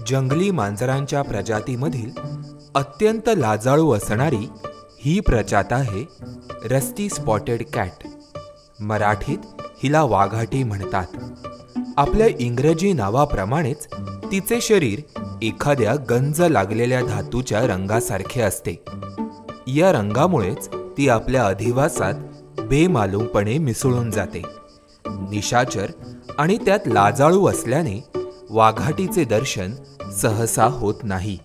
जंगली मांजरांच्या प्रजातीमधील अत्यंत लाजाळू असणारी ही प्रजात आहे रस्टी स्पॉटेड कॅट. मराठीत हिला वाघाटी म्हणतात. आपल्या इंग्रजी नावाप्रमाणेच तिचे शरीर एखाद्या गंज लागलेल्या धातूच्या रंगासारखे असते. या रंगामुळेच ती आपल्या अधिवासात बेमालूमपणे मिसळून जाते. निशाचर आणि त्यात लाजाळू असल्याने वाघाटीचे दर्शन सहसा होत नाही.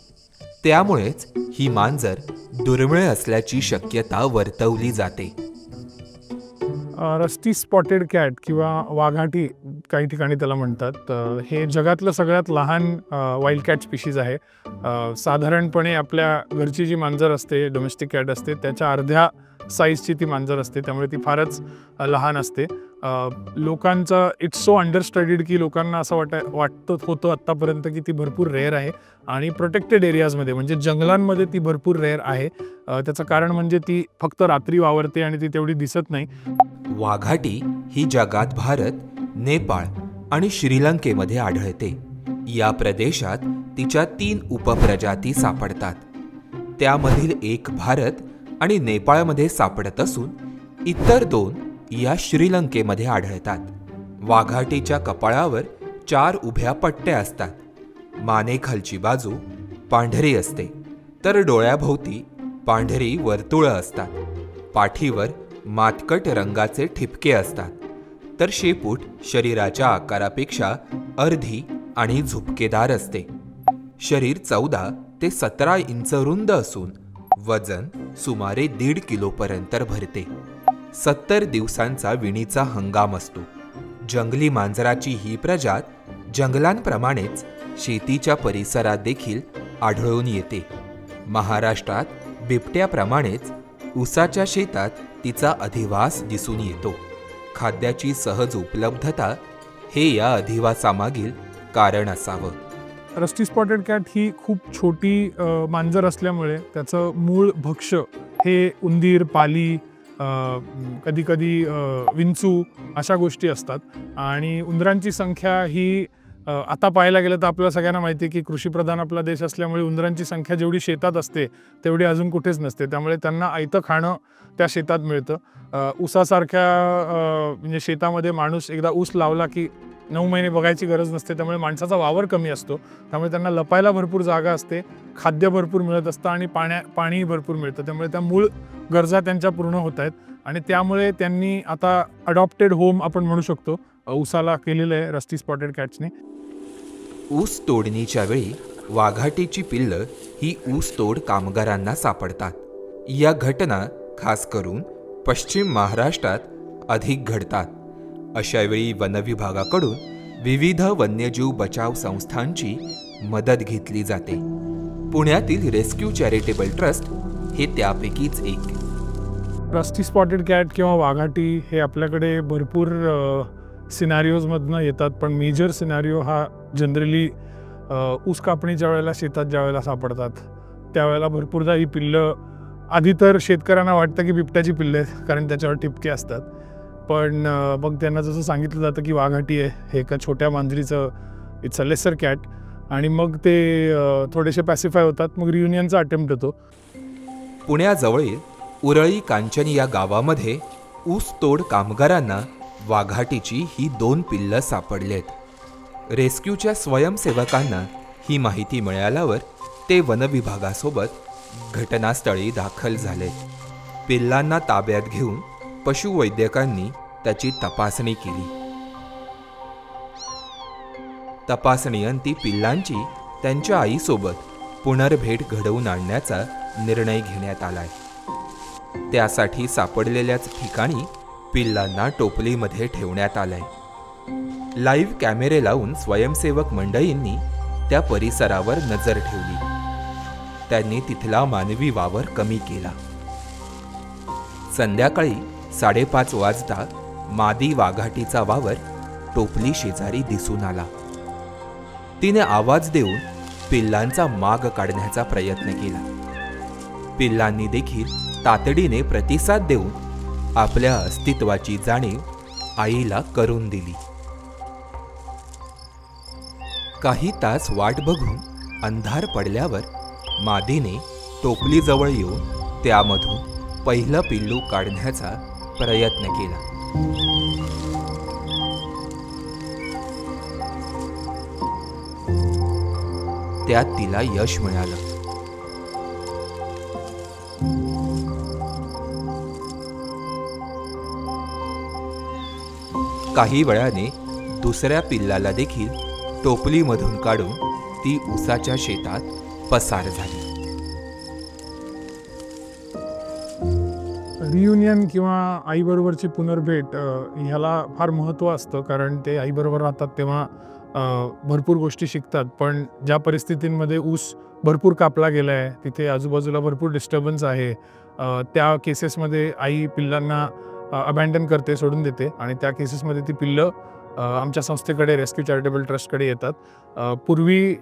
त्यामुळेच ही मांजर दुर्मिळ असल्याची शक्यता वर्तवली जाते. रस्टी स्पॉटेड कॅट किंवा वाघाटी काही ठिकाणी त्याला म्हणतात. हे जगातलं सगळ्यात लहान वाईल्ड कॅट स्पीशीज आहे. साधारणपणे आपल्या घरची जी मांजर असते, डोमेस्टिक कॅट असते, त्याच्या अर्ध्या साईजची ती मांजर असते. त्यामुळे ती फारच लहान असते. लोकांचा इट्स सो अंडरस्टडीड की लोकांना असं वाटत होतं आत्तापर्यंत की ती भरपूर रेअर आहे आणि प्रोटेक्टेड एरियाजमध्ये म्हणजे जंगलांमध्ये ती भरपूर रेअर आहे. त्याचं कारण म्हणजे ती फक्त रात्री वावरते आणि ती तेवढी दिसत नाही. वाघाटी ही जगात भारत, नेपाळ आणि श्रीलंकेमध्ये आढळते. या प्रदेशात तिच्या 3 उपप्रजाती सापडतात. त्यामधील एक भारत आणि नेपाळमध्ये सापडत असून इतर 2 या श्रीलंकेमध्ये आढळतात. वाघाटीच्या कपाळावर 4 उभ्या पट्ट्या असतात. मानेखालची बाजू पांढरी असते तर डोळ्याभोवती पांढरी वर्तुळं असतात. पाठीवर मातकट रंगाचे ठिपके असतात तर शेपूट शरीराच्या आकारापेक्षा अर्धी आणि झुपकेदार असते. शरीर 14 ते 17 इंच रुंद असून वजन सुमारे 1.5 किलोपर्यंत भरते. 70 दिवसांचा विणीचा हंगाम असतो. जंगली मांजराची ही प्रजात जंगलांप्रमाणेच शेतीच्या परिसरात देखील आढळून येते. महाराष्ट्रात बिबट्याप्रमाणेच ऊसाच्या शेतात तिचा अधिवास दिसून येतो. खाद्याची सहज उपलब्धता हे या अधिवासामागील कारण असावं. रस्टी स्पॉटेड कॅट ही खूप छोटी मांजर असल्यामुळे त्याचं मूळ भक्ष्य हे उंदीर, पाली, कधीकधी विंचू अशा गोष्टी असतात. आणि उंदरांची संख्या ही आता पाहायला गेलं तर आपल्याला सगळ्यांना माहिती आहे की कृषीप्रधान आपला देश असल्यामुळे उंदरांची संख्या जेवढी शेतात असते तेवढी अजून कुठेच नसते. त्यामुळे त्यांना आयतं खाणं त्या शेतात मिळतं. ऊसासारख्या म्हणजे शेतामध्ये माणूस एकदा ऊस लावला की 9 महिने बघायची गरज नसते. त्यामुळे माणसाचा वावर कमी असतो. त्यामुळे त्यांना लपायला भरपूर जागा असते, खाद्य भरपूर मिळत असतं आणि पाणीही भरपूर मिळतं. त्यामुळे त्या मूळ गरजा त्यांच्या पूर्ण होत आहेत आणि त्यामुळे त्यांनी आता अडॉप्टेड होम आपण म्हणू शकतो ऊसाला केलेलं आहे रस्टी स्पॉटेड कॅट्सने. ऊस तोडणीच्या वेळी वाघाटीची पिल्लं ही ऊसतोड कामगारांना सापडतात. या घटना खास करून पश्चिम महाराष्ट्रात अधिक घडतात. अशावेळी वनविभागाकडून विविध वन्यजीव बचाव संस्थांची मदत घेतली जाते. पुण्यातील रेस्क्यू चॅरिटेबल ट्रस्ट हे त्यापैकीच एक. रस्टी स्पॉटेड कॅट किंवा वाघाटी हे आपल्याकडे भरपूर सिनारिओजमधनं येतात. पण मेजर सिनारिओ हा जनरली ऊस कापणीच्या वेळेला शेतात ज्या वेळेला सापडतात त्यावेळेला भरपूरदा ही पिल्लं, आधी तर शेतकऱ्यांना वाटतं की बिबट्याची पिल्लं आहेत कारण त्याच्यावर ठिपके असतात. पण मग त्यांना जसं सांगितलं जातं की वाघाटी आहे, हे एका छोट्या मांजरीचं इट्स अ लेसर कॅट. आणि मग ते थोडेसे पॅसिफाय होतात. मग रियुनियनचा अटेम्प्ट होतो. पुण्याजवळील उरळी कांचनी या गावामध्ये ऊसतोड कामगारांना वाघाटीची ही 2 पिल्लं सापडलेत. रेस्क्यूच्या स्वयंसेवकांना ही माहिती मिळाल्यावर ते वनविभागासोबत घटनास्थळी दाखल झालेत. पिल्लांना ताब्यात घेऊन पशुवैद्यकांनी त्याची तपासणी केली. तपासणीअंती पिल्लांची त्यांच्या आईसोबत पुनर्भेट घडवून आणण्याचा निर्णय घेण्यात आलाय. त्यासाठी सापडलेल्याच ठिकाणी पिल्लांना टोपलीमध्ये ठेवण्यात आलंय. लाईव्ह कॅमेरे लावून स्वयंसेवक मंडळींनी त्या परिसरावर नजर ठेवली. त्यांनी तिथला मानवी वावर कमी केला. संध्याकाळी 5:30 वाजता मादी वाघाटीचा वावर टोपली शेजारी दिसून आला. तिने आवाज देऊन पिल्लांचा माग काढण्याचा प्रयत्न केला. पिल्लांनी देखील तातडीने प्रतिसाद देऊन आपल्या अस्तित्वाची जाणीव आईला करून दिली. काही तास वाट बघून अंधार पडल्यावर मादीने टोपलीजवळ येऊन त्यामधून पहिलं पिल्लू काढण्याचा प्रयत्न केला. त्यात तिला यश मिळालं. काही वेळाने दुसऱ्या पिल्लाला देखील टोपलीमधून काढून ती ऊसाच्या शेतात पसार झाली. रियुनियन किंवा आईबरोबरची पुनर्भेट ह्याला फार महत्त्व असतं, कारण ते आईबरोबर राहतात तेव्हा भरपूर गोष्टी शिकतात. पण ज्या परिस्थितींमध्ये ऊस भरपूर कापला गेला आहे, तिथे आजूबाजूला भरपूर डिस्टर्बन्स आहे, त्या केसेसमध्ये आई पिल्लांना अबॅन्डन करते, सोडून देते. आणि त्या केसेसमध्ये ती पिल्लं आमच्या संस्थेकडे, रेस्क्यू चॅरिटेबल ट्रस्टकडे येतात. पूर्वी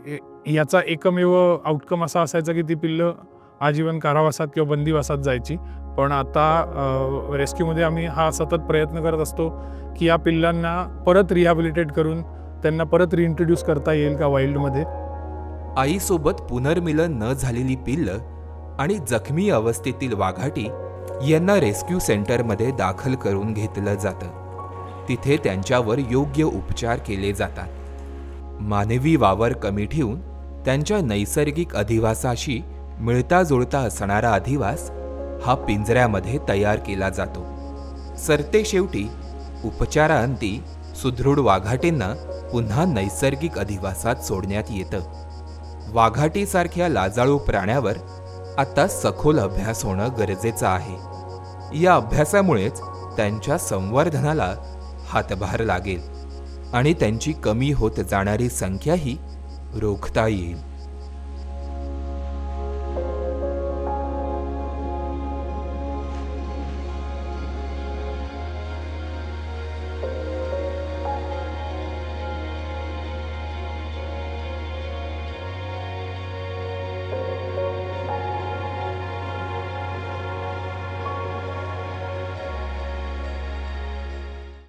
याचा एकमेव आउटकम असा असायचा की ती पिल्लं आजीवन कारावासात किंवा बंदिवासात जायची. पण आता रेस्क्यूमध्ये आम्ही हा सतत प्रयत्न करत असतो की या पिल्लांना परत रिहॅबिलिटेट करून त्यांना परत रिइंट्रोड्यूस करता येईल का वाईल्डमध्ये. आईसोबत पुनर्मिलन न झालेली पिल्लं आणि जखमी अवस्थेतील वाघाटी यांना रेस्क्यू सेंटरमध्ये दाखल करून घेतलं जातं. तिथे त्यांच्यावर योग्य उपचार केले जातात. मानवी वावर कमी ठेवून त्यांच्या नैसर्गिक अधिवासाशी मिळता जुळता असणारा अधिवास हा पिंजऱ्यामध्ये तयार केला जातो. सरतेशेवटी उपचारांती सुदृढ वाघाटींना पुन्हा नैसर्गिक अधिवासात सोडण्यात येतं. वाघाटीसारख्या लाजाळू प्राण्यावर आता सखोल अभ्यास होणं गरजेचं आहे. या अभ्यासामुळेच त्यांच्या संवर्धनाला हातभार लागेल आणि त्यांची कमी होत जाणारी संख्याही रोखता येईल.